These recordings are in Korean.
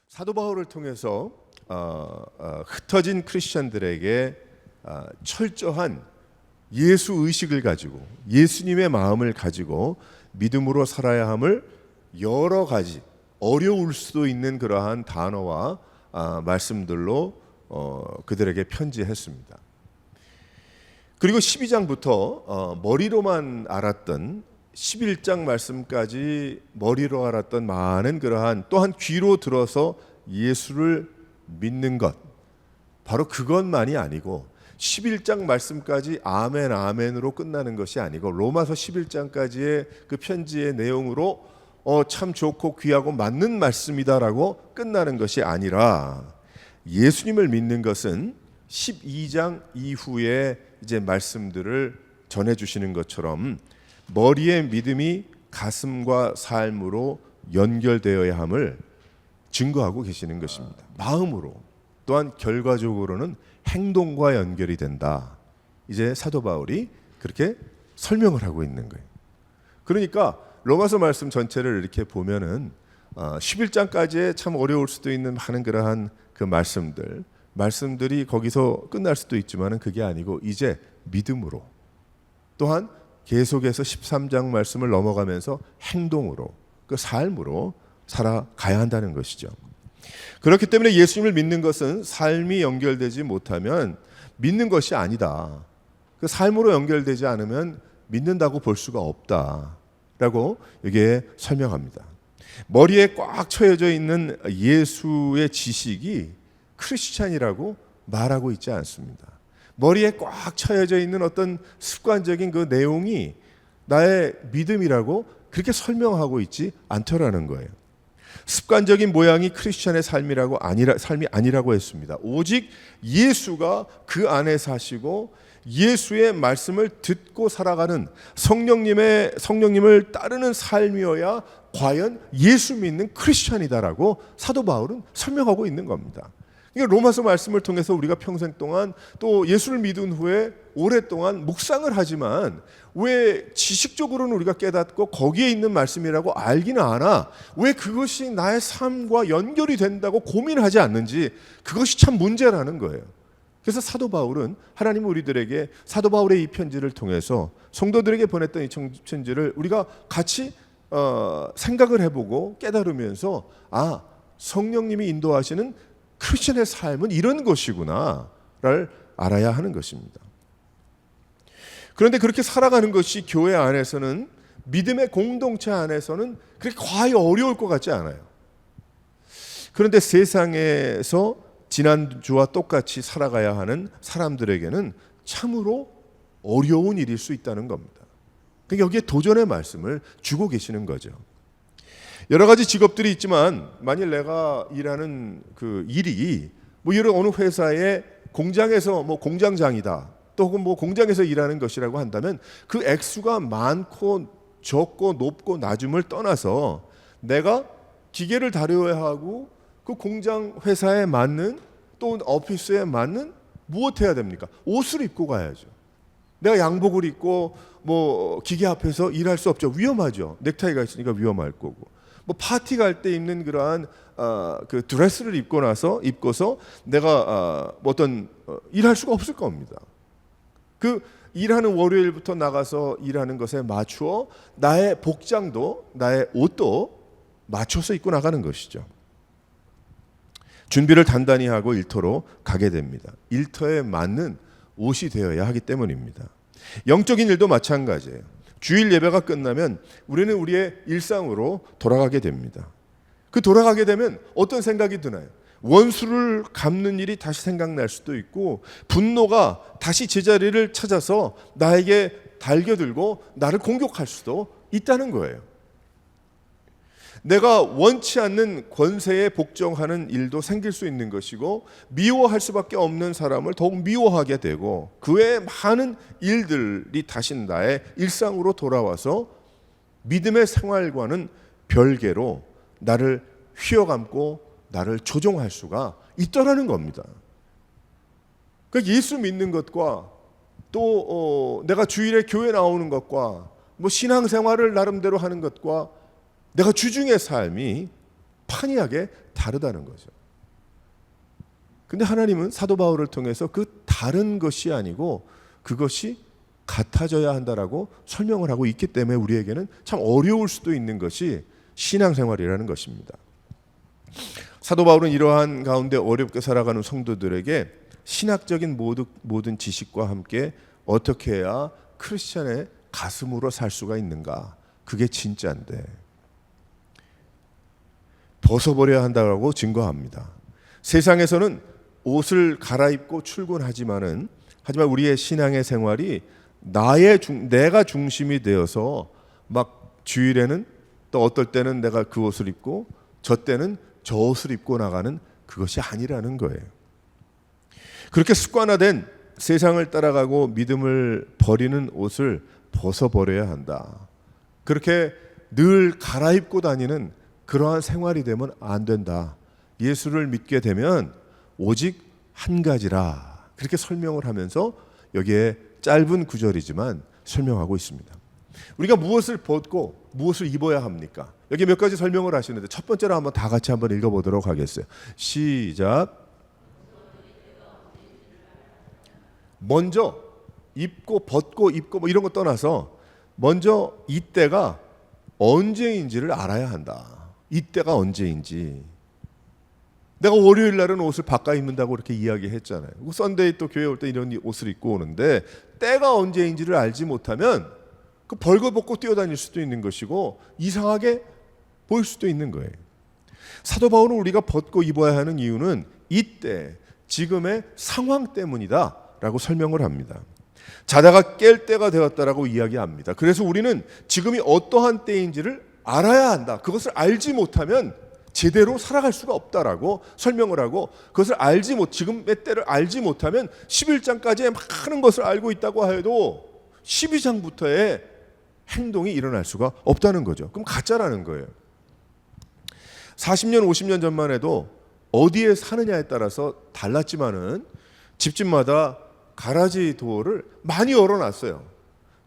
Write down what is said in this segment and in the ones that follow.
사도 바울을 통해서 흩어진 크리스천들에게 철저한 예수 의식을 가지고 예수님의 마음을 가지고 믿음으로 살아야 함을 여러 가지 어려울 수도 있는 그러한 단어와 말씀들로 그들에게 편지했습니다. 그리고 12장부터 머리로만 알았던 11장 말씀까지 머리로 알았던 많은 그러한 또한 귀로 들어서 예수를 믿는 것, 바로 그것만이 아니고 11장 말씀까지 아멘 아멘으로 끝나는 것이 아니고 로마서 11장까지의 그 편지의 내용으로 참 좋고 귀하고 맞는 말씀이다라고 끝나는 것이 아니라 예수님을 믿는 것은 12장 이후에 이제 말씀들을 전해주시는 것처럼 머리의 믿음이 가슴과 삶으로 연결되어야 함을 증거하고 계시는 것입니다. 마음으로 또한 결과적으로는 행동과 연결이 된다. 이제 사도 바울이 그렇게 설명을 하고 있는 거예요. 그러니까 로마서 말씀 전체를 이렇게 보면은 11장까지의 참 어려울 수도 있는 많은 그러한 그 말씀들이 거기서 끝날 수도 있지만은 그게 아니고 이제 믿음으로 또한 계속해서 13장 말씀을 넘어가면서 행동으로 그 삶으로 살아가야 한다는 것이죠. 그렇기 때문에 예수님을 믿는 것은 삶이 연결되지 못하면 믿는 것이 아니다. 그 삶으로 연결되지 않으면 믿는다고 볼 수가 없다라고 여기에 설명합니다. 머리에 꽉 쳐여져 있는 예수의 지식이 크리스찬이라고 말하고 있지 않습니다. 머리에 꽉 쳐여져 있는 어떤 습관적인 그 내용이 나의 믿음이라고 그렇게 설명하고 있지 않더라는 거예요. 습관적인 모양이 크리스찬의 삶이 아니라고 했습니다. 오직 예수가 그 안에 사시고 예수의 말씀을 듣고 살아가는 성령님을 따르는 삶이어야 과연 예수 믿는 크리스찬이다라고 사도 바울은 설명하고 있는 겁니다. 로마서 말씀을 통해서 우리가 평생 동안 또 예수를 믿은 후에 오랫동안 묵상을 하지만 왜 지식적으로는 우리가 깨닫고 거기에 있는 말씀이라고 알기는 않아? 왜 그것이 나의 삶과 연결이 된다고 고민하지 않는지 그것이 참 문제라는 거예요. 그래서 사도 바울은 하나님은 우리들에게 사도 바울의 이 편지를 통해서 성도들에게 보냈던 이 편지를 우리가 같이 생각을 해보고 깨달으면서 성령님이 인도하시는 크리스천의 삶은 이런 것이구나를 알아야 하는 것입니다. 그런데 그렇게 살아가는 것이 교회 안에서는 믿음의 공동체 안에서는 그렇게 과히 어려울 것 같지 않아요. 그런데 세상에서 지난주와 똑같이 살아가야 하는 사람들에게는 참으로 어려운 일일 수 있다는 겁니다. 그러니까 여기에 도전의 말씀을 주고 계시는 거죠. 여러 가지 직업들이 있지만 만일 내가 일하는 그 일이 이런 어느 회사의 공장에서 공장장이다 또 혹은 공장에서 일하는 것이라고 한다면 그 액수가 많고 적고 높고 낮음을 떠나서 내가 기계를 다루어야 하고 그 공장 회사에 맞는 또 오피스에 맞는 무엇 해야 됩니까? 옷을 입고 가야죠. 내가 양복을 입고 기계 앞에서 일할 수 없죠. 위험하죠. 넥타이가 있으니까 위험할 거고. 파티 갈 때 입는 그러한 그 드레스를 입고서 내가 일할 수가 없을 겁니다. 그 일하는 월요일부터 나가서 일하는 것에 맞추어 나의 복장도 나의 옷도 맞춰서 입고 나가는 것이죠. 준비를 단단히 하고 일터로 가게 됩니다. 일터에 맞는 옷이 되어야 하기 때문입니다. 영적인 일도 마찬가지예요. 주일 예배가 끝나면 우리는 우리의 일상으로 돌아가게 됩니다. 그 돌아가게 되면 어떤 생각이 드나요? 원수를 갚는 일이 다시 생각날 수도 있고 분노가 다시 제자리를 찾아서 나에게 달겨들고 나를 공격할 수도 있다는 거예요. 내가 원치 않는 권세에 복종하는 일도 생길 수 있는 것이고 미워할 수밖에 없는 사람을 더욱 미워하게 되고 그 외에 많은 일들이 다시 나의 일상으로 돌아와서 믿음의 생활과는 별개로 나를 휘어감고 나를 조종할 수가 있더라는 겁니다. 그러니까 예수 믿는 것과 또 내가 주일에 교회 나오는 것과 신앙생활을 나름대로 하는 것과 내가 주중의 삶이 판이하게 다르다는 거죠. 근데 하나님은 사도 바울을 통해서 그 다른 것이 아니고 그것이 같아져야 한다라고 설명을 하고 있기 때문에 우리에게는 참 어려울 수도 있는 것이 신앙생활이라는 것입니다. 사도 바울은 이러한 가운데 어렵게 살아가는 성도들에게 신학적인 모든 지식과 함께 어떻게 해야 크리스천의 가슴으로 살 수가 있는가, 그게 진짜인데 벗어버려야 한다고 증거합니다. 세상에서는 옷을 갈아입고 출근하지만 우리의 신앙의 생활이 내가 중심이 되어서 막 주일에는 또 어떨 때는 내가 그 옷을 입고 저 때는 저 옷을 입고 나가는 그것이 아니라는 거예요. 그렇게 습관화된 세상을 따라가고 믿음을 버리는 옷을 벗어버려야 한다. 그렇게 늘 갈아입고 다니는 그러한 생활이 되면 안 된다. 예수를 믿게 되면 오직 한 가지라. 그렇게 설명을 하면서 여기에 짧은 구절이지만 설명하고 있습니다. 우리가 무엇을 벗고 무엇을 입어야 합니까? 여기 몇 가지 설명을 하시는데 첫 번째로 한번 다 같이 한번 읽어보도록 하겠어요. 시작. 먼저 입고 벗고 입고 뭐 이런 거 떠나서 먼저 이때가 언제인지를 알아야 한다. 이때가 언제인지. 내가 월요일 날은 옷을 바꿔 입는다고 이렇게 이야기했잖아요. 썬데이 또 교회 올 때 이런 옷을 입고 오는데 때가 언제인지를 알지 못하면 그 벌거벗고 뛰어다닐 수도 있는 것이고 이상하게 보일 수도 있는 거예요. 사도 바울은 우리가 벗고 입어야 하는 이유는 이때 지금의 상황 때문이다 라고 설명을 합니다. 자다가 깰 때가 되었다라고 이야기합니다. 그래서 우리는 지금이 어떠한 때인지를 알아야 한다. 그것을 알지 못하면 제대로 살아갈 수가 없다라고 설명을 하고, 그것을 지금의 때를 알지 못하면 11장까지의 많은 것을 알고 있다고 해도 12장부터의 행동이 일어날 수가 없다는 거죠. 그럼 가짜라는 거예요. 40년 50년 전만 해도 어디에 사느냐에 따라서 달랐지만은 집집마다 가라지 도어를 많이 열어놨어요.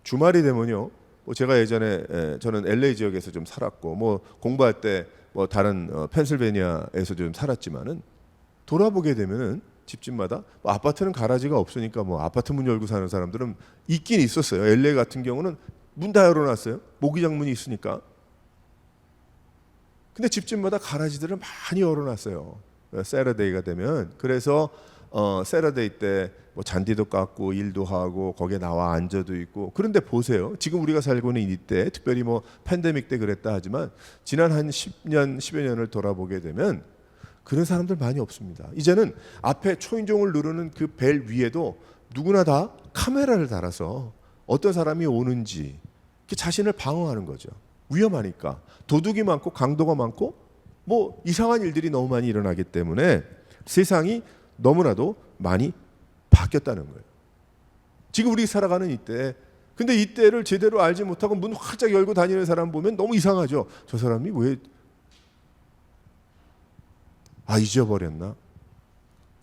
주말이 되면요. 제가 예전에 저는 LA 지역에서 좀 살았고 공부할 때 다른 펜실베니아에서 좀 살았지만은 돌아보게 되면은 집집마다 아파트는 가라지가 없으니까 아파트 문 열고 사는 사람들은 있긴 있었어요. LA 같은 경우는 문 다 열어놨어요. 모기장 문이 있으니까. 근데 집집마다 가라지들을 많이 열어놨어요. 세러데이가 되면. 그래서 세러데이 때 잔디도 깎고 일도 하고 거기에 나와 앉아도 있고. 그런데 보세요. 지금 우리가 살고 있는 이때, 특별히 팬데믹 때 그랬다 하지만 지난 한 10년, 10여 년을 돌아보게 되면 그런 사람들 많이 없습니다. 이제는 앞에 초인종을 누르는 그 벨 위에도 누구나 다 카메라를 달아서 어떤 사람이 오는지 자신을 방어하는 거죠. 위험하니까. 도둑이 많고 강도가 많고 이상한 일들이 너무 많이 일어나기 때문에 세상이 너무나도 많이 바뀌었다는 거예요. 지금 우리 살아가는 이때, 근데 이때를 제대로 알지 못하고 문 활짝 열고 다니는 사람 보면 너무 이상하죠. 저 사람이 왜 잊어버렸나?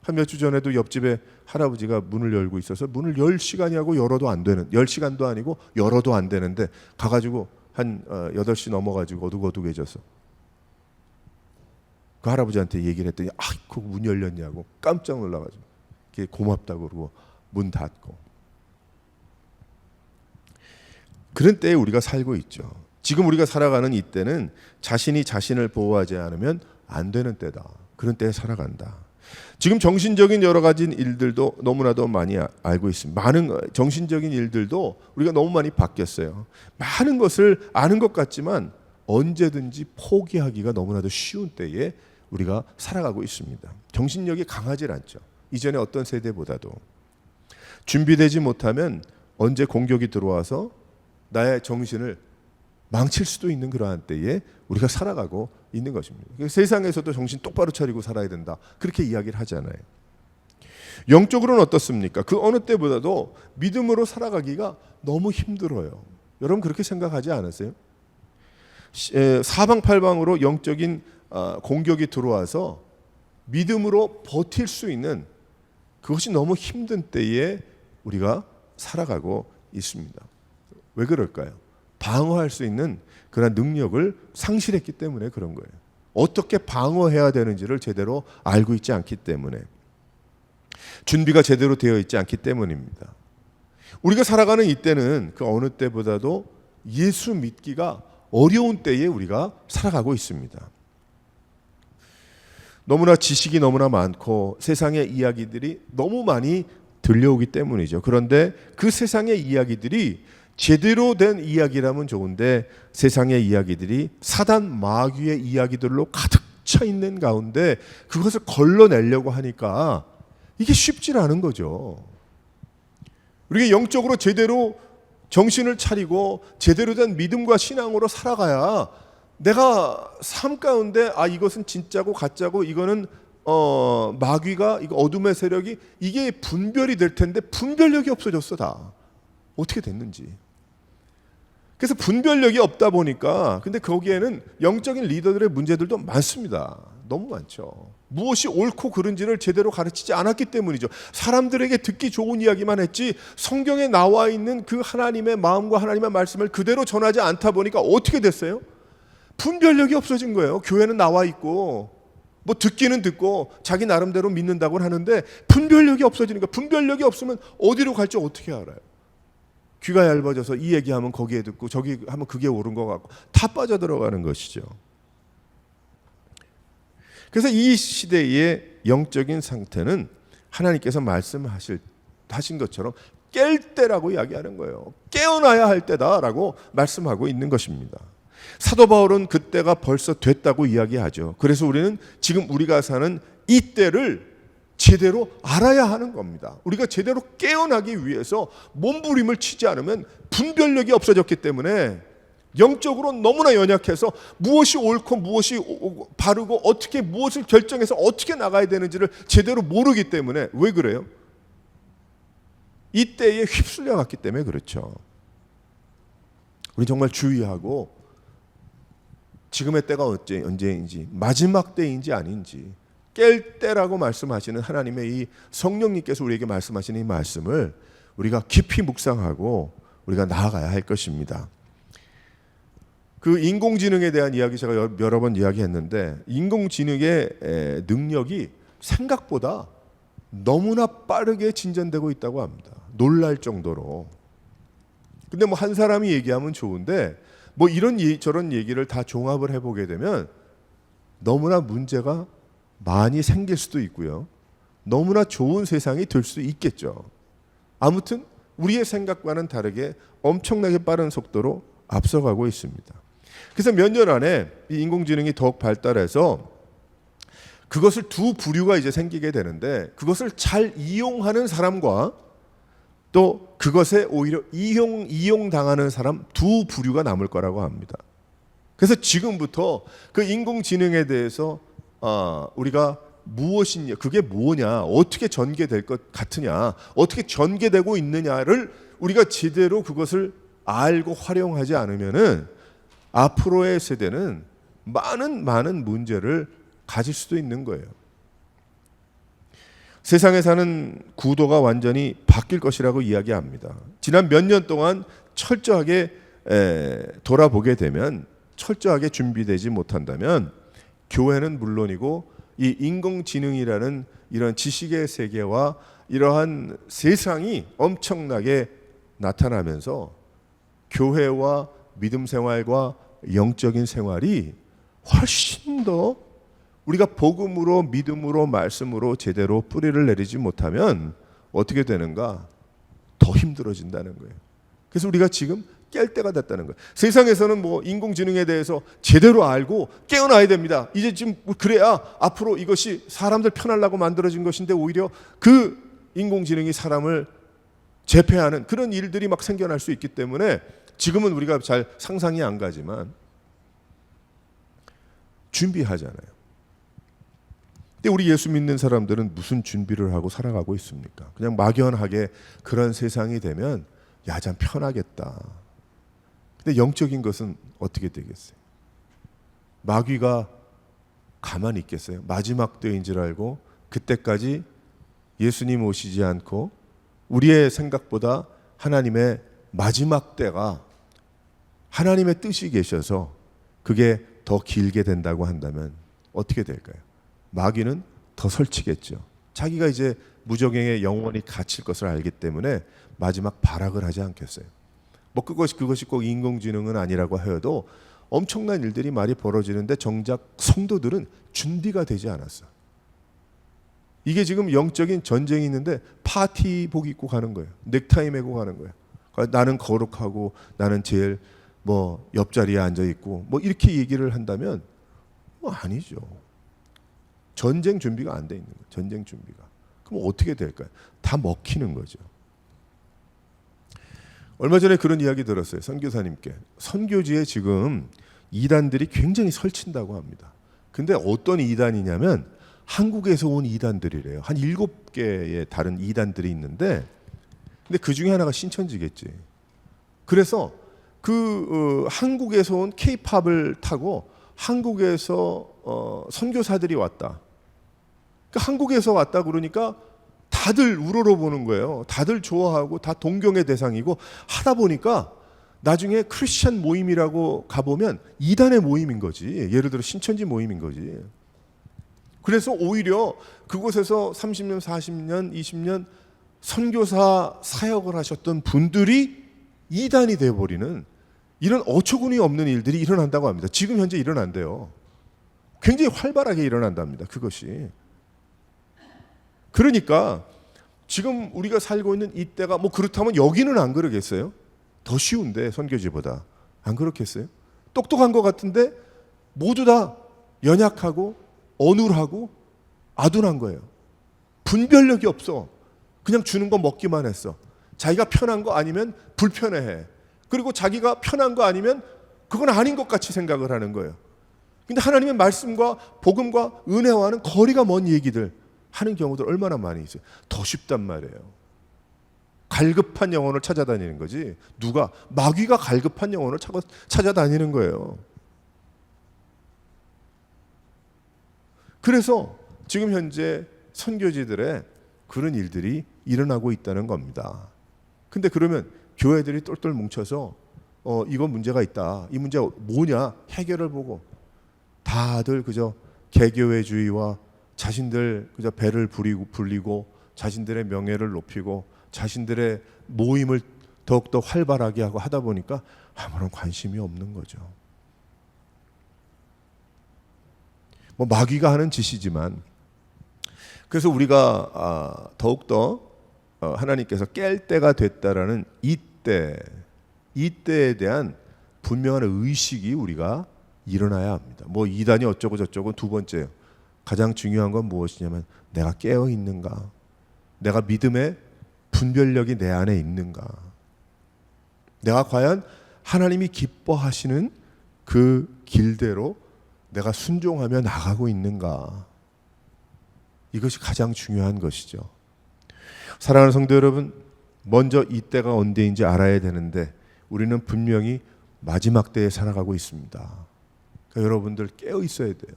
한 몇 주 전에도 옆집에 할아버지가 문을 열고 있어서 문을 열 시간이 하고 열어도 안 되는, 열 시간도 아니고 열어도 안 되는데 가가지고 한 8시 넘어가지고 어둑어둑해져서 그 할아버지한테 얘기를 했더니 그 문 열렸냐고 깜짝 놀라가지고 고맙다고 그러고 문 닫고. 그런 때에 우리가 살고 있죠. 지금 우리가 살아가는 이때는 자신이 자신을 보호하지 않으면 안 되는 때다. 그런 때에 살아간다. 지금 정신적인 여러 가지 일들도 너무나도 많이 알고 있습니다. 많은 정신적인 일들도 우리가 너무 많이 바뀌었어요. 많은 것을 아는 것 같지만 언제든지 포기하기가 너무나도 쉬운 때에 우리가 살아가고 있습니다. 정신력이 강하지 않죠. 이전에 어떤 세대보다도. 준비되지 못하면 언제 공격이 들어와서 나의 정신을 망칠 수도 있는 그러한 때에 우리가 살아가고 있는 것입니다. 세상에서도 정신 똑바로 차리고 살아야 된다. 그렇게 이야기를 하잖아요. 영적으로는 어떻습니까? 그 어느 때보다도 믿음으로 살아가기가 너무 힘들어요. 여러분 그렇게 생각하지 않으세요? 사방팔방으로 영적인 공격이 들어와서 믿음으로 버틸 수 있는 그것이 너무 힘든 때에 우리가 살아가고 있습니다. 왜 그럴까요? 방어할 수 있는 그런 능력을 상실했기 때문에 그런 거예요. 어떻게 방어해야 되는지를 제대로 알고 있지 않기 때문에, 준비가 제대로 되어 있지 않기 때문입니다. 우리가 살아가는 이때는 그 어느 때보다도 예수 믿기가 어려운 때에 우리가 살아가고 있습니다. 너무나 지식이 너무나 많고 세상의 이야기들이 너무 많이 들려오기 때문이죠. 그런데 그 세상의 이야기들이 제대로 된 이야기라면 좋은데 세상의 이야기들이 사단 마귀의 이야기들로 가득 차 있는 가운데 그것을 걸러내려고 하니까 이게 쉽지 않은 거죠. 우리가 영적으로 제대로 정신을 차리고 제대로 된 믿음과 신앙으로 살아가야 내가 삶 가운데 이것은 진짜고 가짜고 이거는 마귀가 이거 어둠의 세력이 이게 분별이 될 텐데 분별력이 없어졌어. 다 어떻게 됐는지. 그래서 분별력이 없다 보니까 근데 거기에는 영적인 리더들의 문제들도 많습니다. 너무 많죠. 무엇이 옳고 그른지를 제대로 가르치지 않았기 때문이죠. 사람들에게 듣기 좋은 이야기만 했지 성경에 나와 있는 그 하나님의 마음과 하나님의 말씀을 그대로 전하지 않다 보니까 어떻게 됐어요? 분별력이 없어진 거예요. 교회는 나와 있고 뭐 듣기는 듣고 자기 나름대로 믿는다고 하는데 분별력이 없어지니까, 분별력이 없으면 어디로 갈지 어떻게 알아요? 귀가 얇아져서 이 얘기하면 거기에 듣고 저기 하면 그게 옳은 것 같고 다 빠져들어가는 것이죠. 그래서 이 시대의 영적인 상태는 하나님께서 말씀하신 것처럼 깰 때라고 이야기하는 거예요. 깨어나야 할 때다라고 말씀하고 있는 것입니다. 사도 바울은 그때가 벌써 됐다고 이야기하죠. 그래서 우리는 지금 우리가 사는 이 때를 제대로 알아야 하는 겁니다. 우리가 제대로 깨어나기 위해서 몸부림을 치지 않으면 분별력이 없어졌기 때문에 영적으로 너무나 연약해서 무엇이 옳고 무엇이 바르고 어떻게 무엇을 결정해서 어떻게 나가야 되는지를 제대로 모르기 때문에. 왜 그래요? 이때에 휩쓸려 갔기 때문에 그렇죠. 우리 정말 주의하고 지금의 때가 언제인지 마지막 때인지 아닌지 깰 때라고 말씀하시는 하나님의 이 성령님께서 우리에게 말씀하시는 이 말씀을 우리가 깊이 묵상하고 우리가 나아가야 할 것입니다. 그 인공지능에 대한 이야기 제가 여러 번 이야기했는데 인공지능의 능력이 생각보다 너무나 빠르게 진전되고 있다고 합니다. 놀랄 정도로. 근데 뭐 한 사람이 얘기하면 좋은데 뭐 이런 저런 얘기를 다 종합을 해보게 되면 너무나 문제가 많이 생길 수도 있고요. 너무나 좋은 세상이 될 수도 있겠죠. 아무튼 우리의 생각과는 다르게 엄청나게 빠른 속도로 앞서가고 있습니다. 그래서 몇 년 안에 이 인공지능이 더욱 발달해서 그것을 두 부류가 이제 생기게 되는데 그것을 잘 이용하는 사람과 또 그것에 오히려 이용당하는 사람 두 부류가 남을 거라고 합니다. 그래서 지금부터 그 인공지능에 대해서 우리가 무엇이냐, 그게 뭐냐, 어떻게 전개될 것 같으냐, 어떻게 전개되고 있느냐를 우리가 제대로 그것을 알고 활용하지 않으면은 앞으로의 세대는 많은 문제를 가질 수도 있는 거예요. 세상에 사는 구도가 완전히 바뀔 것이라고 이야기합니다. 지난 몇 년 동안 철저하게 돌아보게 되면, 철저하게 준비되지 못한다면 교회는 물론이고 이 인공지능이라는 이런 지식의 세계와 이러한 세상이 엄청나게 나타나면서 교회와 믿음 생활과 영적인 생활이 훨씬 더 우리가 복음으로 믿음으로 말씀으로 제대로 뿌리를 내리지 못하면 어떻게 되는가? 더 힘들어진다는 거예요. 그래서 우리가 지금 깰 때가 됐다는 거예요. 세상에서는 뭐 인공지능에 대해서 제대로 알고 깨어나야 됩니다. 이제 지금 그래야 앞으로 이것이 사람들 편하려고 만들어진 것인데 오히려 그 인공지능이 사람을 제패하는 그런 일들이 막 생겨날 수 있기 때문에 지금은 우리가 잘 상상이 안 가지만 준비하잖아요. 근데 우리 예수 믿는 사람들은 무슨 준비를 하고 살아가고 있습니까? 그냥 막연하게 그런 세상이 되면 야, 참 편하겠다. 근데 영적인 것은 어떻게 되겠어요? 마귀가 가만히 있겠어요? 마지막 때인 줄 알고 그때까지 예수님 오시지 않고 우리의 생각보다 하나님의 마지막 때가 하나님의 뜻이 계셔서 그게 더 길게 된다고 한다면 어떻게 될까요? 마귀는 더 설치겠죠. 자기가 이제 무적행에 영원히 갇힐 것을 알기 때문에 마지막 발악을 하지 않겠어요. 뭐 그것이 꼭 인공지능은 아니라고 해도 엄청난 일들이 많이 벌어지는데 정작 성도들은 준비가 되지 않았어. 이게 지금 영적인 전쟁이 있는데 파티복 입고 가는 거예요. 넥타이 메고 가는 거예요. 나는 거룩하고 나는 제일 뭐 옆자리에 앉아 있고 뭐 이렇게 얘기를 한다면 뭐 아니죠. 전쟁 준비가 안 돼 있는 거예요. 전쟁 준비가. 그럼 어떻게 될까요? 다 먹히는 거죠. 얼마 전에 그런 이야기 들었어요. 선교사님께. 선교지에 지금 이단들이 굉장히 설친다고 합니다. 근데 어떤 이단이냐면 한국에서 온 이단들이래요. 한 7개의 다른 이단들이 있는데 근데 그 중에 하나가 신천지겠지. 그래서 한국에서 온 K-팝을 타고 한국에서 선교사들이 왔다. 그러니까 한국에서 왔다 그러니까 다들 우러러보는 거예요. 다들 좋아하고 다 동경의 대상이고 하다 보니까 나중에 크리스천 모임이라고 가보면 이단의 모임인 거지. 예를 들어 신천지 모임인 거지. 그래서 오히려 그곳에서 30년, 40년, 20년 선교사 사역을 하셨던 분들이 이단이 되어버리는 이런 어처구니 없는 일들이 일어난다고 합니다. 지금 현재 일어난대요. 굉장히 활발하게 일어난답니다. 그것이. 그러니까 지금 우리가 살고 있는 이때가 뭐 그렇다면 여기는 안 그러겠어요? 더 쉬운데 선교지보다. 안 그렇겠어요? 똑똑한 것 같은데 모두 다 연약하고 어눌하고 아둔한 거예요. 분별력이 없어. 그냥 주는 거 먹기만 했어. 자기가 편한 거 아니면 불편해해. 그리고 자기가 편한 거 아니면 그건 아닌 것 같이 생각을 하는 거예요. 근데 하나님의 말씀과 복음과 은혜와는 거리가 먼 얘기들 하는 경우들 얼마나 많이 있어요. 더 쉽단 말이에요. 갈급한 영혼을 찾아다니는 거지. 누가? 마귀가 갈급한 영혼을 찾아다니는 거예요. 그래서 지금 현재 선교지들에 그런 일들이 일어나고 있다는 겁니다. 근데 그러면 교회들이 똘똘 뭉쳐서 이거 문제가 있다. 이 문제가 뭐냐? 해결을 보고 다들 그저 개교회주의와 자신들 그저 배를 불리고 자신들의 명예를 높이고 자신들의 모임을 더욱더 활발하게 하고 하다 보니까 아무런 관심이 없는 거죠. 뭐 마귀가 하는 짓이지만 그래서 우리가 더욱더 하나님께서 깰 때가 됐다라는 이때에 대한 분명한 의식이 우리가 일어나야 합니다. 뭐 이단이 어쩌고 저쩌고 두 번째요. 가장 중요한 건 무엇이냐면 내가 깨어 있는가? 내가 믿음의 분별력이 내 안에 있는가? 내가 과연 하나님이 기뻐하시는 그 길대로 내가 순종하며 나가고 있는가? 이것이 가장 중요한 것이죠. 사랑하는 성도 여러분, 먼저 이때가 언제인지 알아야 되는데 우리는 분명히 마지막 때에 살아가고 있습니다. 그러니까 여러분들 깨어 있어야 돼요.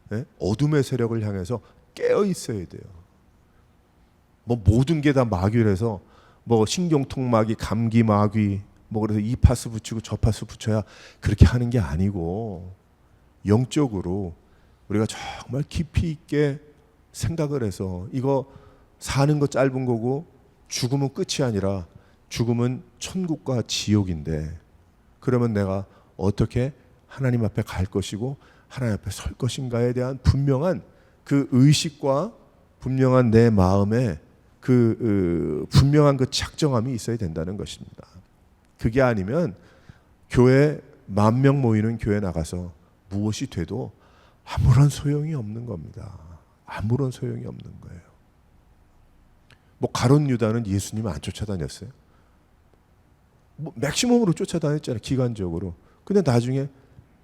네? 어둠의 세력을 향해서 깨어 있어야 돼요. 뭐 모든 게 다 마귀라서 뭐 신경통마귀, 감기마귀, 뭐 그래서 이 파스 붙이고 저 파스 붙여야 그렇게 하는 게 아니고 영적으로 우리가 정말 깊이 있게 생각을 해서 이거 사는 거 짧은 거고 죽음은 끝이 아니라 죽음은 천국과 지옥인데 그러면 내가 어떻게 하나님 앞에 갈 것이고 하나님 앞에 설 것인가에 대한 분명한 그 의식과 분명한 내 마음에 분명한 그 작정함이 있어야 된다는 것입니다. 그게 아니면 교회 10,000명 모이는 교회 나가서 무엇이 돼도 아무런 소용이 없는 겁니다. 아무런 소용이 없는 거예요. 뭐 가룟 유다는 예수님 안 쫓아다녔어요. 뭐 맥시멈으로 쫓아다녔잖아요. 기간적으로. 근데 나중에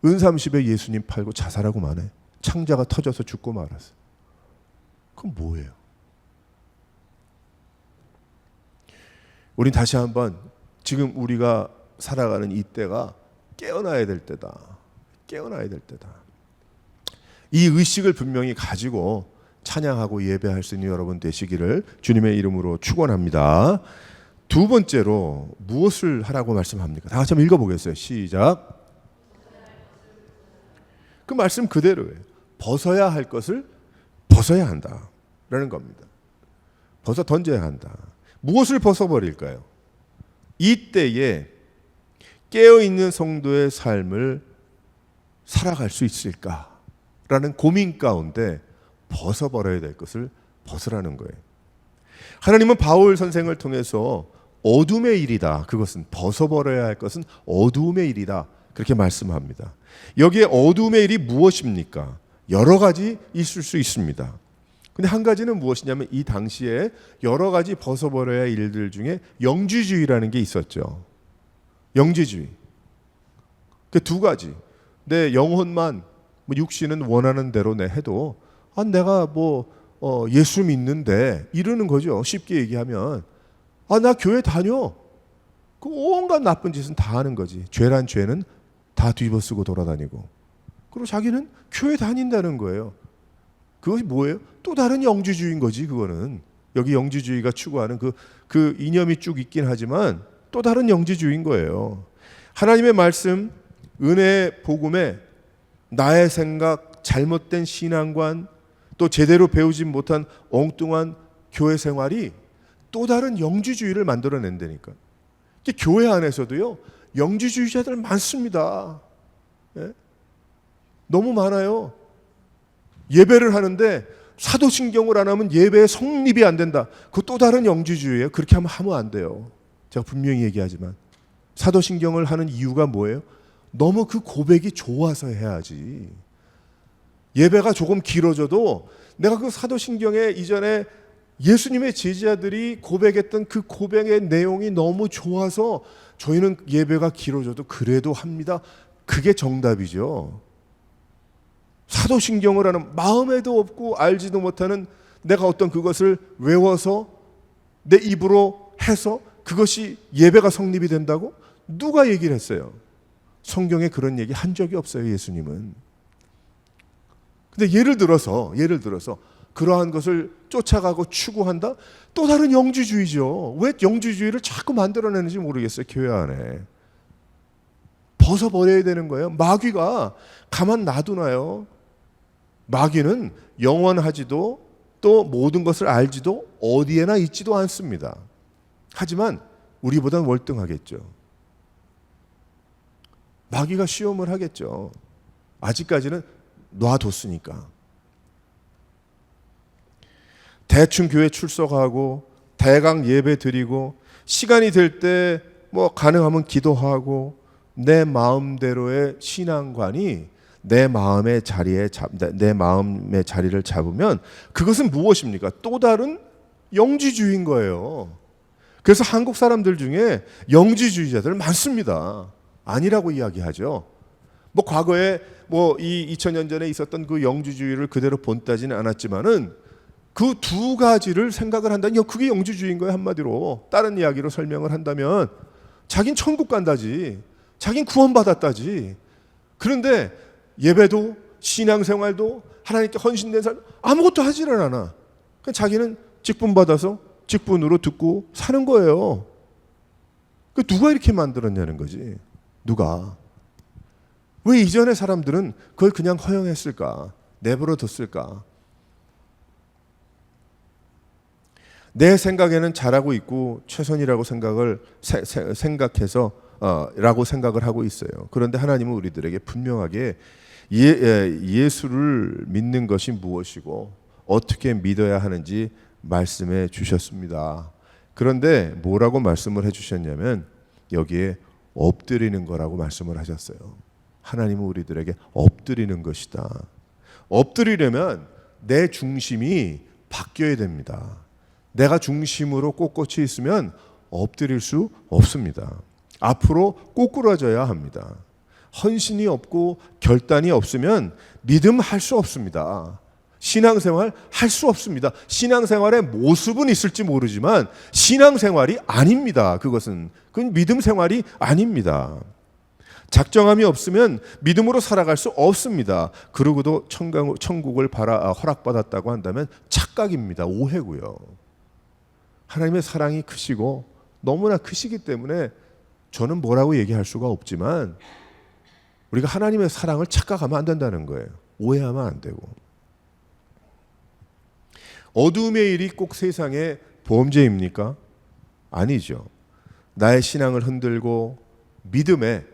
은삼십에 예수님 팔고 자살하고만 해. 창자가 터져서 죽고 말았어요. 그건 뭐예요? 우린 다시 한번 지금 우리가 살아가는 이때가 깨어나야 될 때다. 깨어나야 될 때다. 이 의식을 분명히 가지고 찬양하고 예배할 수 있는 여러분 되시기를 주님의 이름으로 축원합니다. 두 번째로 무엇을 하라고 말씀합니까? 다 같이 한번 읽어보겠어요. 시작. 그 말씀 그대로예요. 벗어야 할 것을 벗어야 한다라는 겁니다. 벗어 던져야 한다. 무엇을 벗어버릴까요? 이때에 깨어있는 성도의 삶을 살아갈 수 있을까라는 고민 가운데 벗어버려야 될 것을 벗으라는 거예요. 하나님은 바울 선생을 통해서 어둠의 일이다. 그것은 벗어버려야 할 것은 어둠의 일이다. 그렇게 말씀합니다. 여기에 어둠의 일이 무엇입니까? 여러 가지 있을 수 있습니다. 근데 한 가지는 무엇이냐면 이 당시에 여러 가지 벗어버려야 할 일들 중에 영지주의라는 게 있었죠. 영지주의. 그 두 가지. 내 영혼만 육신은 원하는 대로 내 해도 내가 예수 믿는데 이러는 거죠. 쉽게 얘기하면 나 교회 다녀. 그 온갖 나쁜 짓은 다 하는 거지. 죄란 죄는 다 뒤집어쓰고 돌아다니고. 그리고 자기는 교회 다닌다는 거예요. 그것이 뭐예요? 또 다른 영지주의인 거지. 그거는 여기 영지주의가 추구하는 그 이념이 쭉 있긴 하지만 또 다른 영지주의인 거예요. 하나님의 말씀, 은혜의 복음에 나의 생각, 잘못된 신앙관, 또 제대로 배우지 못한 엉뚱한 교회 생활이 또 다른 영지주의를 만들어낸다니까. 교회 안에서도요, 영지주의자들 많습니다. 예? 너무 많아요. 예배를 하는데 사도신경을 안 하면 예배의 성립이 안 된다. 그거 또 다른 영지주의예요. 그렇게 하면 안 돼요. 제가 분명히 얘기하지만 사도신경을 하는 이유가 뭐예요? 너무 그 고백이 좋아서 해야지. 예배가 조금 길어져도 내가 그 사도신경에 이전에 예수님의 제자들이 고백했던 그 고백의 내용이 너무 좋아서 저희는 예배가 길어져도 그래도 합니다. 그게 정답이죠. 사도신경을 하는 마음에도 없고 알지도 못하는 내가 어떤 그것을 외워서 내 입으로 해서 그것이 예배가 성립이 된다고? 누가 얘기를 했어요? 성경에 그런 얘기 한 적이 없어요. 예수님은. 근데 예를 들어서 그러한 것을 쫓아가고 추구한다? 또 다른 영지주의죠. 왜 영지주의를 자꾸 만들어내는지 모르겠어요. 교회 안에. 벗어버려야 되는 거예요. 마귀가 가만 놔두나요? 마귀는 영원하지도 또 모든 것을 알지도 어디에나 있지도 않습니다. 하지만 우리보단 월등하겠죠. 마귀가 시험을 하겠죠. 아직까지는 놔뒀으니까. 대충 교회 출석하고 대강 예배 드리고 시간이 될 때 가능하면 기도하고 내 마음대로의 신앙관이 내 마음의 자리를 잡으면 그것은 무엇입니까? 또 다른 영지주의인 거예요. 그래서 한국 사람들 중에 영지주의자들 많습니다. 아니라고 이야기하죠. 과거에 이 2000년 전에 있었던 그 영지주의를 그대로 본따지는 않았지만은 그 두 가지를 생각을 한다면 그게 영지주의인 거예요. 한마디로 다른 이야기로 설명을 한다면 자긴 천국 간다지, 자긴 구원받았다지. 그런데 예배도 신앙생활도 하나님께 헌신된 삶 아무것도 하지를 않아. 그냥 자기는 직분 받아서 직분으로 듣고 사는 거예요. 누가 이렇게 만들었냐는 거지. 누가? 왜 이전의 사람들은 그걸 그냥 허용했을까? 내버려 뒀을까? 내 생각에는 잘하고 있고 최선이라고 생각해서 라고 생각을 하고 있어요. 그런데 하나님은 우리들에게 분명하게 예수를 믿는 것이 무엇이고 어떻게 믿어야 하는지 말씀해 주셨습니다. 그런데 뭐라고 말씀을 해주셨냐면 여기에 엎드리는 거라고 말씀을 하셨어요. 하나님은 우리들에게 엎드리는 것이다. 엎드리려면 내 중심이 바뀌어야 됩니다. 내가 중심으로 꼿꼿이 있으면 엎드릴 수 없습니다. 앞으로 꼬꾸라져야 합니다. 헌신이 없고 결단이 없으면 믿음 할 수 없습니다. 신앙생활 할 수 없습니다. 신앙생활의 모습은 있을지 모르지만 신앙생활이 아닙니다. 그건 믿음 생활이 아닙니다. 작정함이 없으면 믿음으로 살아갈 수 없습니다. 그러고도 천국을 허락받았다고 한다면 착각입니다. 오해고요. 하나님의 사랑이 크시고 너무나 크시기 때문에 저는 뭐라고 얘기할 수가 없지만 우리가 하나님의 사랑을 착각하면 안 된다는 거예요. 오해하면 안 되고, 어둠의 일이 꼭 세상의 범죄입니까? 아니죠. 나의 신앙을 흔들고 믿음에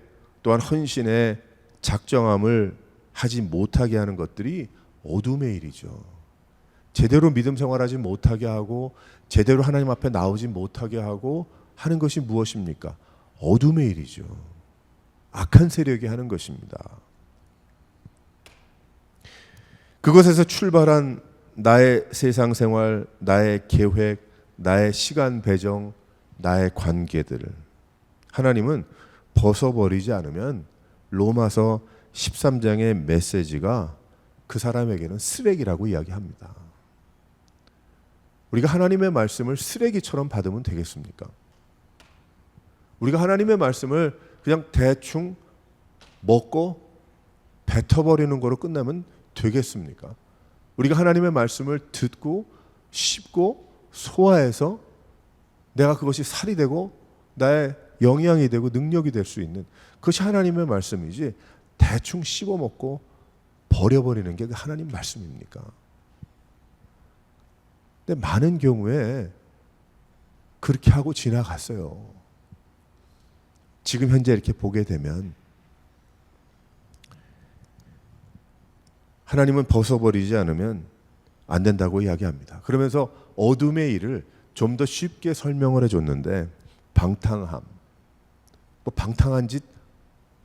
또한 헌신의 작정함을 하지 못하게 하는 것들이 어둠의 일이죠. 제대로 믿음 생활하지 못하게 하고 제대로 하나님 앞에 나오지 못하게 하고 하는 것이 무엇입니까? 어둠의 일이죠. 악한 세력이 하는 것입니다. 그것에서 출발한 나의 세상 생활, 나의 계획, 나의 시간 배정, 나의 관계들을 하나님은 벗어버리지 않으면 로마서 13장의 메시지가 그 사람에게는 쓰레기라고 이야기합니다. 우리가 하나님의 말씀을 쓰레기처럼 받으면 되겠습니까? 우리가 하나님의 말씀을 그냥 대충 먹고 뱉어버리는 거로 끝나면 되겠습니까? 우리가 하나님의 말씀을 듣고 씹고 소화해서 내가 그것이 살이 되고 나의 영양이 되고 능력이 될 수 있는 그것이 하나님의 말씀이지, 대충 씹어먹고 버려버리는 게 하나님 말씀입니까? 근데 많은 경우에 그렇게 하고 지나갔어요. 지금 현재 이렇게 보게 되면 하나님은 벗어버리지 않으면 안 된다고 이야기합니다. 그러면서 어둠의 일을 좀 더 쉽게 설명을 해줬는데, 방탕함, 뭐 방탕한 짓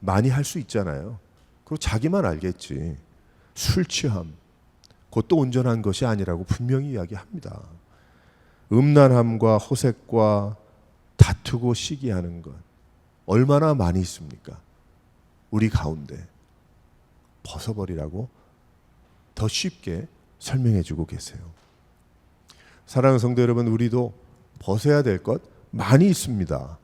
많이 할 수 있잖아요. 그리고 자기만 알겠지. 술 취함, 그것도 온전한 것이 아니라고 분명히 이야기합니다. 음란함과 호색과 다투고 시기하는 것 얼마나 많이 있습니까? 우리 가운데 벗어버리라고 더 쉽게 설명해주고 계세요. 사랑하는 성도 여러분, 우리도 벗어야 될 것 많이 있습니다.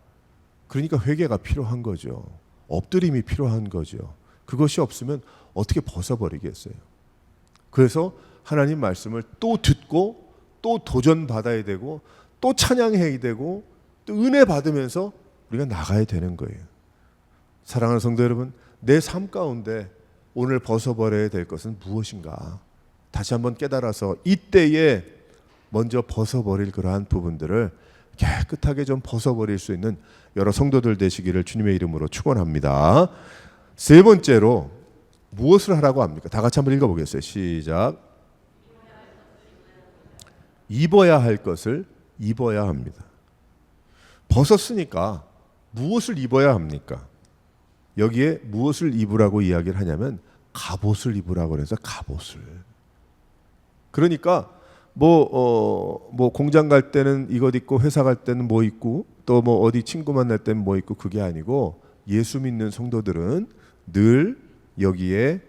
그러니까 회개가 필요한 거죠. 엎드림이 필요한 거죠. 그것이 없으면 어떻게 벗어버리겠어요? 그래서 하나님 말씀을 또 듣고 또 도전받아야 되고 또 찬양해야 되고 또 은혜 받으면서 우리가 나가야 되는 거예요. 사랑하는 성도 여러분, 내 삶 가운데 오늘 벗어버려야 될 것은 무엇인가? 다시 한번 깨달아서 이때에 먼저 벗어버릴 그러한 부분들을 깨끗하게 좀 벗어버릴 수 있는 여러 성도들 되시기를 주님의 이름으로 축원합니다. 세 번째로 무엇을 하라고 합니까? 다 같이 한번 읽어보겠어요. 시작. 입어야 할 것을 입어야 합니다. 벗었으니까 무엇을 입어야 합니까? 여기에 무엇을 입으라고 이야기를 하냐면 갑옷을 입으라고 해서 갑옷을. 그러니까 뭐 공장 갈 때는 이것 입고 회사 갈 때는 뭐 입고 또 뭐 어디 친구 만날 때는 뭐 입고, 그게 아니고 예수 믿는 성도들은 늘 여기에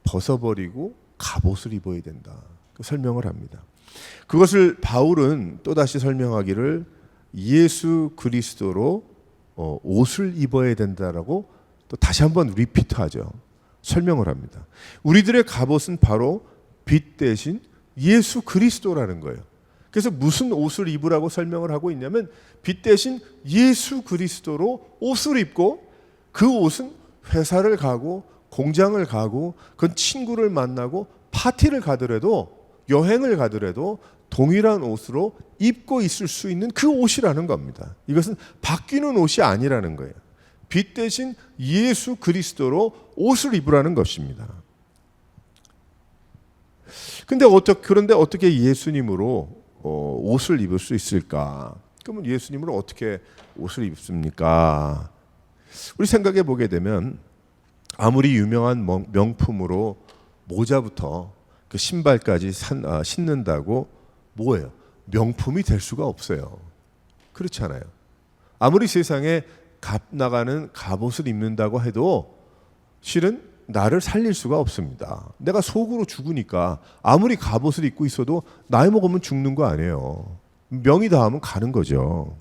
벗어버리고 갑옷을 입어야 된다. 그 설명을 합니다. 그것을 바울은 또다시 설명하기를 예수 그리스도로 옷을 입어야 된다라고 또 다시 한번 리피트하죠. 설명을 합니다. 우리들의 갑옷은 바로 빛 대신 예수 그리스도라는 거예요. 그래서 무슨 옷을 입으라고 설명을 하고 있냐면 빛 대신 예수 그리스도로 옷을 입고, 그 옷은 회사를 가고 공장을 가고 그건 친구를 만나고 파티를 가더라도 여행을 가더라도 동일한 옷으로 입고 있을 수 있는 그 옷이라는 겁니다. 이것은 바뀌는 옷이 아니라는 거예요. 빛 대신 예수 그리스도로 옷을 입으라는 것입니다. 그런데 어떻게 예수님으로 옷을 입을 수 있을까? 그러면 예수님으로 어떻게 옷을 입습니까? 우리 생각해 보게 되면 아무리 유명한 명품으로 모자부터 그 신발까지 신는다고 뭐예요? 명품이 될 수가 없어요. 그렇잖아요. 아무리 세상에 값 나가는 갑옷을 입는다고 해도 실은 나를 살릴 수가 없습니다. 내가 속으로 죽으니까 아무리 갑옷을 입고 있어도 나이 먹으면 죽는 거 아니에요. 명이 닿으면 가는 거죠.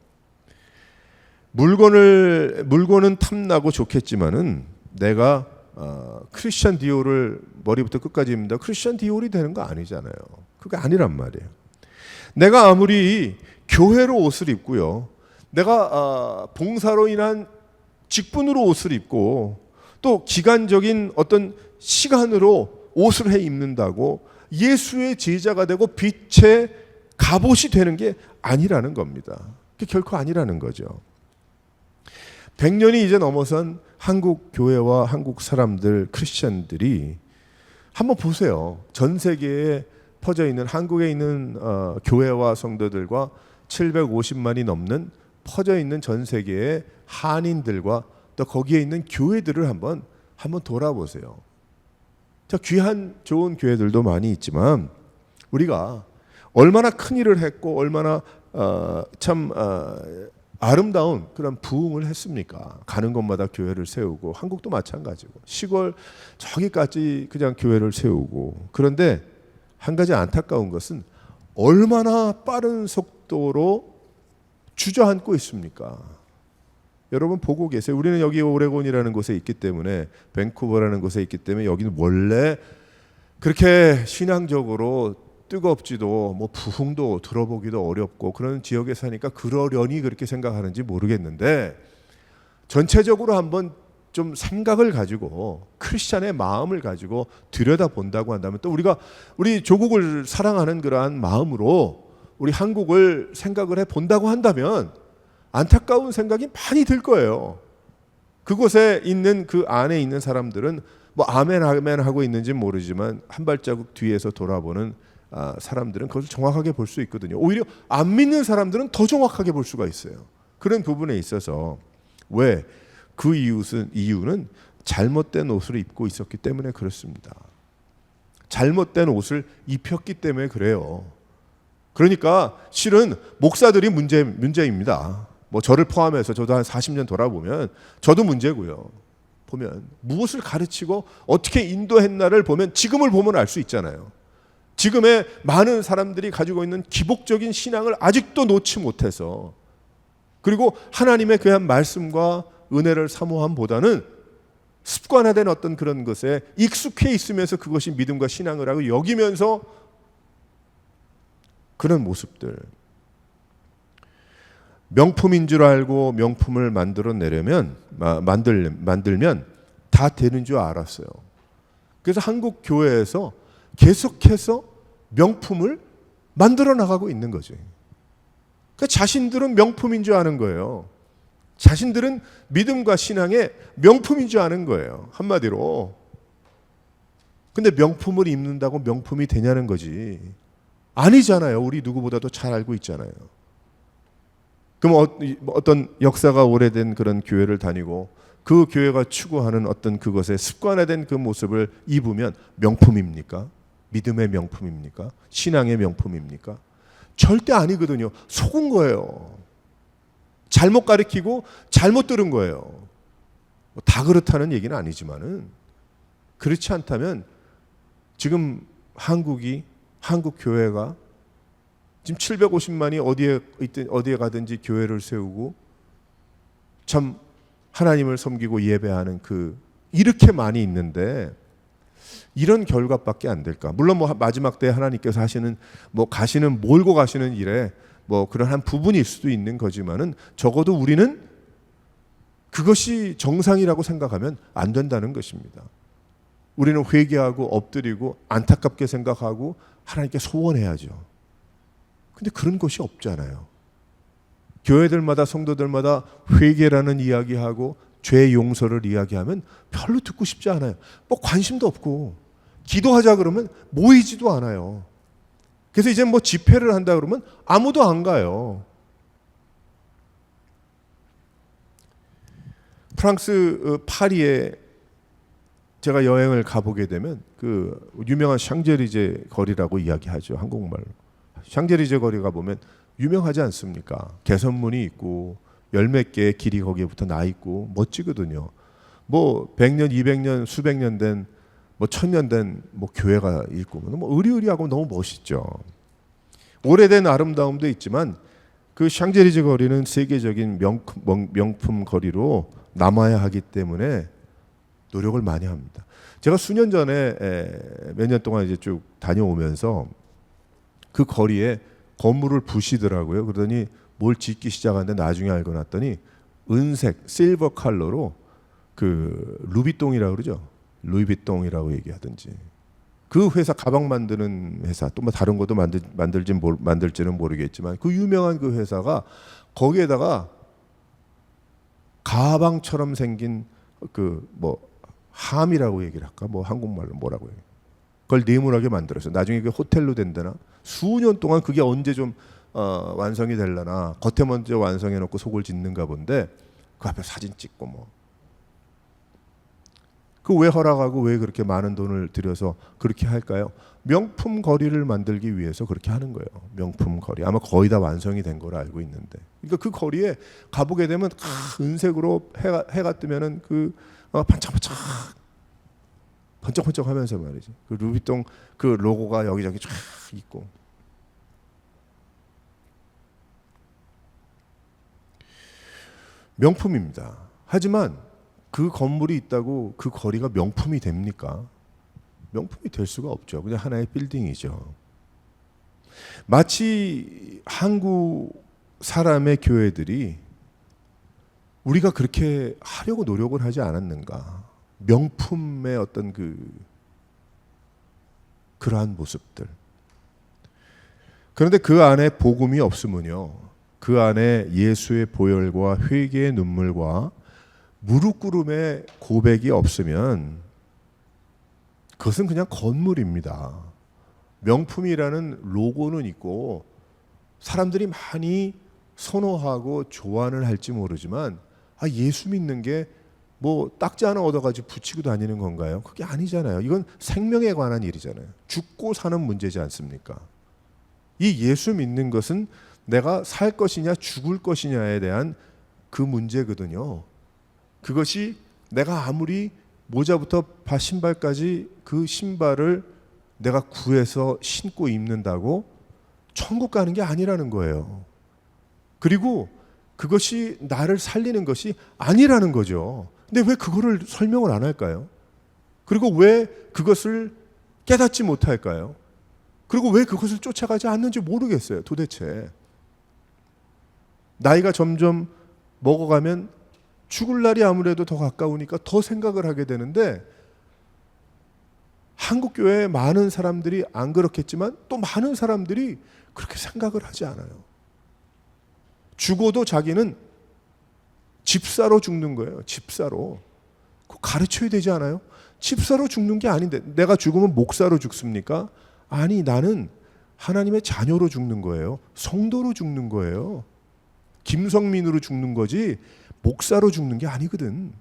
물건은 탐나고 좋겠지만은 내가 크리스찬 디올을 머리부터 끝까지 입는다, 크리스찬 디올이 되는 거 아니잖아요. 그게 아니란 말이에요. 내가 아무리 교회로 옷을 입고요, 내가 봉사로 인한 직분으로 옷을 입고 또 기간적인 어떤 시간으로 옷을 해 입는다고 예수의 제자가 되고 빛의 갑옷이 되는 게 아니라는 겁니다. 그게 결코 아니라는 거죠. 100년이 이제 넘어선 한국 교회와 한국 사람들, 크리스천들이 한번 보세요. 전 세계에 퍼져 있는 한국에 있는 교회와 성도들과 750만이 넘는 퍼져 있는 전 세계의 한인들과 또 거기에 있는 교회들을 한번 돌아보세요. 자, 귀한 좋은 교회들도 많이 있지만 우리가 얼마나 큰 일을 했고 얼마나 참 아름다운 그런 부흥을 했습니까? 가는 곳마다 교회를 세우고, 한국도 마찬가지고 시골 저기까지 그냥 교회를 세우고. 그런데 한 가지 안타까운 것은 얼마나 빠른 속도로 주저앉고 있습니까? 여러분 보고 계세요. 우리는 여기 오레곤이라는 곳에 있기 때문에, 밴쿠버라는 곳에 있기 때문에 여기는 원래 그렇게 신앙적으로 뜨겁지도 뭐 부흥도 들어보기도 어렵고 그런 지역에 사니까 그러려니 그렇게 생각하는지 모르겠는데, 전체적으로 한번 좀 생각을 가지고 크리스찬의 마음을 가지고 들여다본다고 한다면, 또 우리 조국을 사랑하는 그러한 마음으로 우리 한국을 생각을 해본다고 한다면 안타까운 생각이 많이 들 거예요. 그곳에 있는 그 안에 있는 사람들은 뭐 아멘 아멘 하고 있는지는 모르지만 한 발자국 뒤에서 돌아보는 사람들은 그것을 정확하게 볼 수 있거든요. 오히려 안 믿는 사람들은 더 정확하게 볼 수가 있어요. 그런 부분에 있어서 왜 그 이유는 잘못된 옷을 입고 있었기 때문에 그렇습니다. 잘못된 옷을 입혔기 때문에 그래요. 그러니까 실은 목사들이 문제입니다. 뭐 저를 포함해서 저도 한 40년 돌아보면 저도 문제고요. 보면 무엇을 가르치고 어떻게 인도했나를 보면, 지금을 보면 알 수 있잖아요. 지금의 많은 사람들이 가지고 있는 기복적인 신앙을 아직도 놓지 못해서, 그리고 하나님의 귀한 말씀과 은혜를 사모함보다는 습관화된 어떤 그런 것에 익숙해 있으면서 그것이 믿음과 신앙이라고 여기면서 그런 모습들. 명품인 줄 알고 명품을 만들면 다 되는 줄 알았어요. 그래서 한국 교회에서 계속해서 명품을 만들어 나가고 있는 거죠. 그러니까 자신들은 명품인 줄 아는 거예요. 자신들은 믿음과 신앙의 명품인 줄 아는 거예요. 한마디로. 근데 명품을 입는다고 명품이 되냐는 거지. 아니잖아요. 우리 누구보다도 잘 알고 있잖아요. 그럼 어떤 역사가 오래된 그런 교회를 다니고 그 교회가 추구하는 어떤 그것에 습관화된 그 모습을 입으면 명품입니까? 믿음의 명품입니까? 신앙의 명품입니까? 절대 아니거든요. 속은 거예요. 잘못 가르치고 잘못 들은 거예요. 다 그렇다는 얘기는 아니지만은, 그렇지 않다면 지금 한국 교회가 지금 750만이 어디에 가든지 교회를 세우고 참 하나님을 섬기고 예배하는 이렇게 많이 있는데 이런 결과밖에 안 될까? 물론 뭐 마지막 때 하나님께서 하시는 몰고 가시는 일에 뭐 그런 한 부분일 수도 있는 거지만은, 적어도 우리는 그것이 정상이라고 생각하면 안 된다는 것입니다. 우리는 회개하고 엎드리고 안타깝게 생각하고 하나님께 소원해야죠. 근데 그런 것이 없잖아요. 교회들마다 성도들마다 회개라는 이야기하고 죄 용서를 이야기하면 별로 듣고 싶지 않아요. 뭐 관심도 없고, 기도하자 그러면 모이지도 않아요. 그래서 이제 뭐 집회를 한다 그러면 아무도 안 가요. 프랑스 파리에 제가 여행을 가보게 되면 그 유명한 샹젤리제 거리라고 이야기하죠. 한국말로. 샹젤리제 거리가 보면 유명하지 않습니까? 개선문이 있고 열몇 개의 길이 거기에 붙어 나 있고 멋지거든요. 뭐 100년, 200년, 수백 년 된, 뭐 1000년 된 뭐 교회가 있고 뭐 의리의리하고 너무 멋있죠. 오래된 아름다움도 있지만 그 샹젤리제 거리는 세계적인 명품 거리로 남아야 하기 때문에 노력을 많이 합니다. 제가 수년 전에 몇 년 동안 이제 쭉 다녀오면서 그 거리에 건물을 부시더라고요. 그러더니 뭘 짓기 시작하는데 나중에 알고 났더니 은색, 실버 컬러로 그 루비똥이라고 그러죠. 루이비똥이라고 얘기하든지. 그 회사 가방 만드는 회사 또 뭐 다른 것도 만들지는 모르겠지만 그 유명한 그 회사가 거기에다가 가방처럼 생긴 그 뭐 함이라고 얘기를 할까 뭐 한국말로 뭐라고 해요. 그걸 네모나게 만들었어요. 나중에 그 호텔로 된다나 수년 동안 그게 언제 좀 완성이 되려나 겉에 먼저 완성해 놓고 속을 짓는가 본데 그 앞에 사진 찍고 뭐 그 왜 허락하고 왜 그렇게 많은 돈을 들여서 그렇게 할까요? 명품 거리를 만들기 위해서 그렇게 하는 거예요. 명품 거리 아마 거의 다 완성이 된 걸로 알고 있는데 그러니까 그 거리에 가보게 되면 은색으로 해가 뜨면은 그 번쩍번쩍하면서 말이지 그 루비통 그 로고가 여기저기 쫙 있고 명품입니다. 하지만 그 건물이 있다고 그 거리가 명품이 됩니까? 명품이 될 수가 없죠. 그냥 하나의 빌딩이죠. 마치 한국 사람의 교회들이 우리가 그렇게 하려고 노력을 하지 않았는가? 명품의 어떤 그러한 모습들. 그런데 그 안에 복음이 없으면요. 그 안에 예수의 보혈과 회개의 눈물과 무릎 꿇음의 고백이 없으면 그것은 그냥 건물입니다. 명품이라는 로고는 있고 사람들이 많이 선호하고 좋아는 할지 모르지만 예수 믿는 게 뭐 딱지 하나 얻어가지고 붙이고 다니는 건가요? 그게 아니잖아요. 이건 생명에 관한 일이잖아요. 죽고 사는 문제지 않습니까? 이 예수 믿는 것은 내가 살 것이냐 죽을 것이냐에 대한 그 문제거든요. 그것이 내가 아무리 모자부터 신발까지 그 신발을 내가 구해서 신고 입는다고 천국 가는 게 아니라는 거예요. 그리고 그것이 나를 살리는 것이 아니라는 거죠. 근데 왜 그거를 설명을 안 할까요? 그리고 왜 그것을 깨닫지 못할까요? 그리고 왜 그것을 쫓아가지 않는지 모르겠어요. 도대체 나이가 점점 먹어가면 죽을 날이 아무래도 더 가까우니까 더 생각을 하게 되는데 한국 교회에 많은 사람들이 안 그렇겠지만 또 많은 사람들이 그렇게 생각을 하지 않아요. 죽어도 자기는 집사로 죽는 거예요. 집사로. 그거 가르쳐야 되지 않아요? 집사로 죽는 게 아닌데 내가 죽으면 목사로 죽습니까? 아니 나는 하나님의 자녀로 죽는 거예요. 성도로 죽는 거예요. 김성민으로 죽는 거지 목사로 죽는 게 아니거든.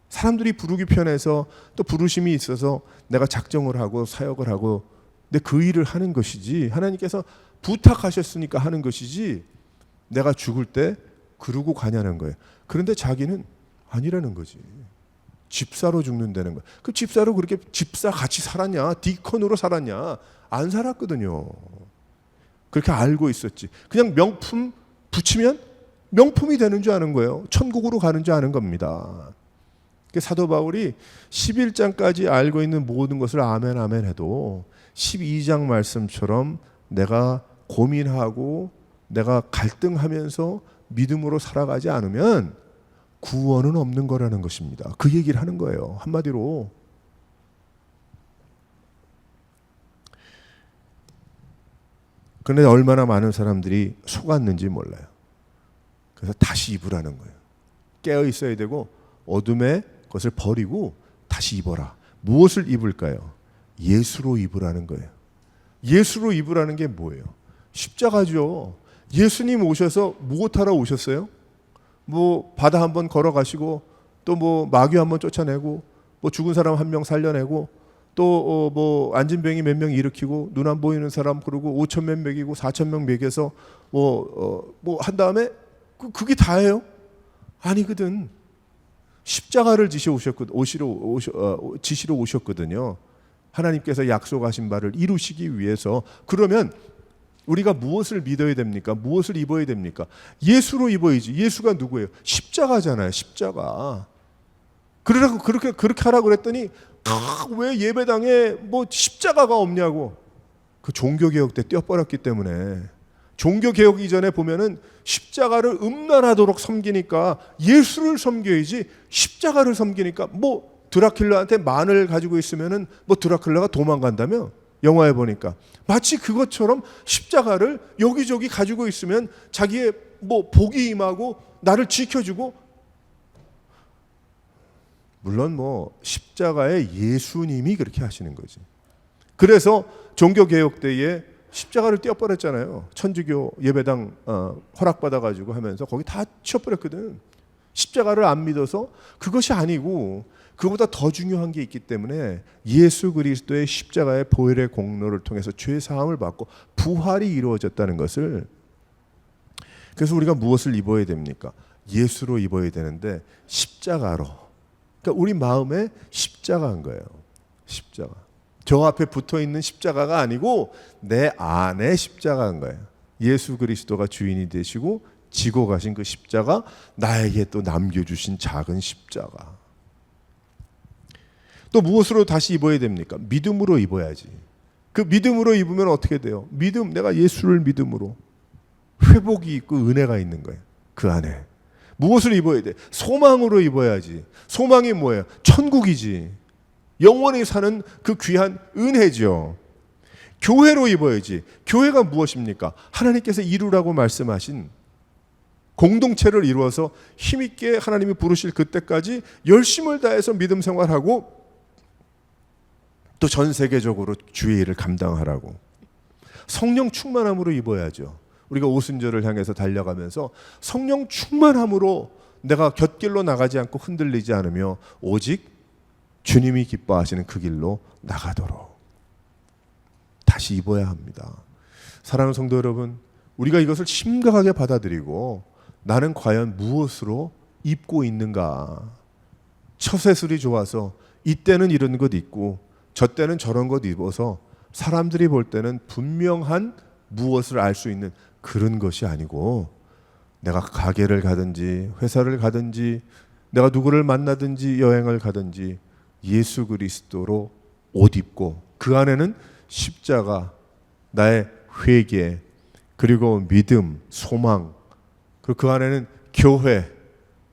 사람들이 부르기 편해서 또 부르심이 있어서 내가 작정을 하고 사역을 하고 근데 그 일을 하는 것이지 하나님께서 부탁하셨으니까 하는 것이지 내가 죽을 때 그러고 가냐는 거예요. 그런데 자기는 아니라는 거지. 집사로 죽는다는 거야. 그 집사로 그렇게 집사 같이 살았냐? 디컨으로 살았냐? 안 살았거든요. 그렇게 알고 있었지. 그냥 명품 붙이면 명품이 되는 줄 아는 거예요. 천국으로 가는 줄 아는 겁니다. 사도 바울이 11장까지 알고 있는 모든 것을 아멘 아멘 해도 12장 말씀처럼 내가 고민하고 내가 갈등하면서 믿음으로 살아가지 않으면 구원은 없는 거라는 것입니다. 그 얘기를 하는 거예요. 한마디로. 그런데 얼마나 많은 사람들이 속았는지 몰라요. 그래서 다시 입으라는 거예요. 깨어 있어야 되고 어둠의 것을 버리고 다시 입어라. 무엇을 입을까요? 예수로 입으라는 거예요. 예수로 입으라는 게 뭐예요? 십자가죠. 예수님 오셔서 무엇하러 오셨어요? 뭐 바다 한번 걸어가시고 또 뭐 마귀 한번 쫓아내고 뭐 죽은 사람 한 명 살려내고 또 뭐 앉은 병이 몇 명 일으키고 눈 안 보이는 사람 그러고 5,000명 먹이고 4,000명 먹여서 뭐 한 다음에 그게 다예요? 아니거든. 십자가를 지시러 오셨거든요. 하나님께서 약속하신 바를 이루시기 위해서. 그러면 우리가 무엇을 믿어야 됩니까? 무엇을 입어야 됩니까? 예수로 입어야지. 예수가 누구예요? 십자가잖아요. 십자가. 그러라고 그렇게 하라고 그랬더니 왜 예배당에 뭐 십자가가 없냐고. 그 종교개혁 때 떼어버렸기 때문에. 종교개혁 이전에 보면은 십자가를 음란하도록 섬기니까 예수를 섬겨야지 십자가를 섬기니까 뭐 드라큘라한테 만을 가지고 있으면은 뭐 드라큘라가 도망간다며? 영화에 보니까 마치 그것처럼 십자가를 여기저기 가지고 있으면 자기의 뭐 복이 임하고 나를 지켜주고, 물론 뭐 십자가의 예수님이 그렇게 하시는 거지. 그래서 종교개혁 때에 십자가를 떼어버렸잖아요. 천주교 예배당 허락받아가지고 하면서 거기 다 치워버렸거든. 십자가를 안 믿어서. 그것이 아니고 그보다 더 중요한 게 있기 때문에 예수 그리스도의 십자가의 보혈의 공로를 통해서 죄 사함을 받고 부활이 이루어졌다는 것을. 그래서 우리가 무엇을 입어야 됩니까? 예수로 입어야 되는데 십자가로. 그러니까 우리 마음에 십자가인 거예요. 십자가. 저 앞에 붙어 있는 십자가가 아니고 내 안에 십자가인 거예요. 예수 그리스도가 주인이 되시고 지고 가신 그 십자가, 나에게 또 남겨주신 작은 십자가. 또 무엇으로 다시 입어야 됩니까? 믿음으로 입어야지. 그 믿음으로 입으면 어떻게 돼요? 믿음, 내가 예수를 믿음으로 회복이 있고 은혜가 있는 거예요. 그 안에. 무엇을 입어야 돼? 소망으로 입어야지. 소망이 뭐예요? 천국이지. 영원히 사는 그 귀한 은혜죠. 교회로 입어야지. 교회가 무엇입니까? 하나님께서 이루라고 말씀하신 공동체를 이루어서 힘있게 하나님이 부르실 그때까지 열심을 다해서 믿음 생활하고 또 전 세계적으로 주의 일을 감당하라고. 성령 충만함으로 입어야죠. 우리가 오순절을 향해서 달려가면서 성령 충만함으로 내가 곁길로 나가지 않고 흔들리지 않으며 오직 주님이 기뻐하시는 그 길로 나가도록 다시 입어야 합니다. 사랑하는 성도 여러분, 우리가 이것을 심각하게 받아들이고 나는 과연 무엇으로 입고 있는가. 처세술이 좋아서 이때는 이런 것 입고 저 때는 저런 것 입어서 사람들이 볼 때는 분명한 무엇을 알 수 있는 그런 것이 아니고, 내가 가게를 가든지 회사를 가든지 내가 누구를 만나든지 여행을 가든지 예수 그리스도로 옷 입고 그 안에는 십자가, 나의 회개, 그리고 믿음, 소망, 그리고 그 안에는 교회,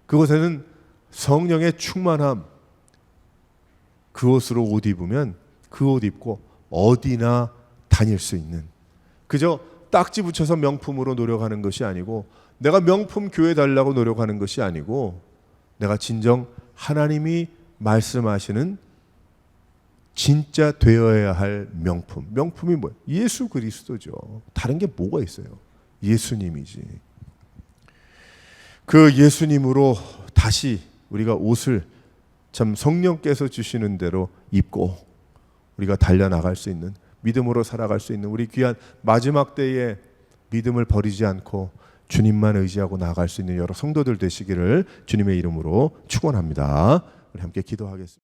그곳에는 성령의 충만함, 그 옷으로 옷 입으면 그 옷 입고 어디나 다닐 수 있는, 그저 딱지 붙여서 명품으로 노력하는 것이 아니고, 내가 명품 교회 달라고 노력하는 것이 아니고, 내가 진정 하나님이 말씀하시는 진짜 되어야 할 명품. 명품이 뭐예요? 예수 그리스도죠. 다른 게 뭐가 있어요? 예수님이지. 그 예수님으로 다시 우리가 옷을 참 성령께서 주시는 대로 입고 우리가 달려나갈 수 있는, 믿음으로 살아갈 수 있는 우리 귀한 마지막 때에 믿음을 버리지 않고 주님만 의지하고 나아갈 수 있는 여러 성도들 되시기를 주님의 이름으로 축원합니다. 우리 함께 기도하겠습니다.